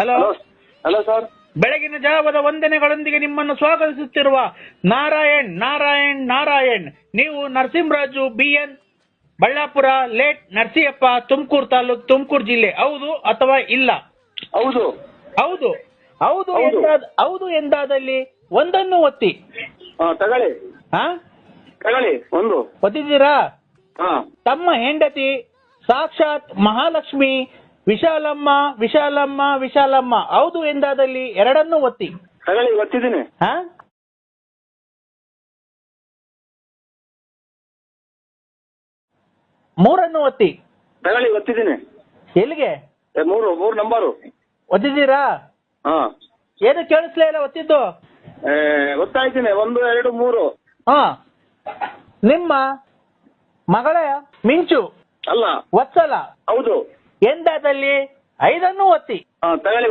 Hello hello sir. ಬೆಳಗಿನ ಜಾವದ ವಂದನೆಗಳೊಂದಿಗೆ ನಿಮ್ಮನ್ನು ಸ್ವಾಗತಿಸುತ್ತಿರುವ ನಾರಾಯಣ್. ನೀವು ನರಸಿಂಹರಾಜು BN, ಬಳ್ಳಾಪುರ, ಲೇಟ್ ನರಸಿಯಪ್ಪ, ತುಮಕೂರು ತಾಲೂಕು, ತುಮಕೂರು ಜಿಲ್ಲೆ. ಹೌದು ಅಥವಾ ಇಲ್ಲ? ಹೌದು. ಹೌದು. ಹೌದು ಎಂದಾದಲ್ಲಿ ಒಂದನ್ನು ಒತ್ತಿ. ತಗೊಳ್ಳಿ ಹಾ, ತಗೊಳ್ಳಿ ಒಂದು. ಒತ್ತಿದ್ದೀರಾ? ಹಾ. ತಮ್ಮ ಹೆಂಡತಿ ಸಾಕ್ಷಾತ್ ಮಹಾಲಕ್ಷ್ಮಿ ವಿಶಾಲಮ್ಮ. ಹೌದು ಎಂದಾದಲ್ಲಿ ಎರಡನ್ನೂ ಒತ್ತಿ. ತಗೊಳ್ಳಿ ಒತ್ತಿದ್ದೀನಿ. ಹಾ, ಮೂರನ್ನು ಒತ್ತಿ. ತಗೊಳ್ಳಿ ಒತ್ತಿದ್ದೀನಿ. ಎಲ್ಲಿಗೆ? ಮೂರು ನಂಬರು. ಒತ್ತಿದ್ದೀರಾ? ಹಾ. ಏನು ಕೇಳಿಸ್ಲೇ ಇಲ್ಲ ಒತ್ತಿದ್ದು? ಒತ್ತಾ ಇದ್ದೀನಿ. 1, 2, 3. ಹಾ. ನಿಮ್ಮ ಮಗಳ ಮಿಂಚು ಅಲ್ಲ. ವತ್ಸಲ ಹೌದು. ಎಂದಾದಲ್ಲಿ 5 ಒತ್ತಿ. ತಗೊಳ್ಳಿ.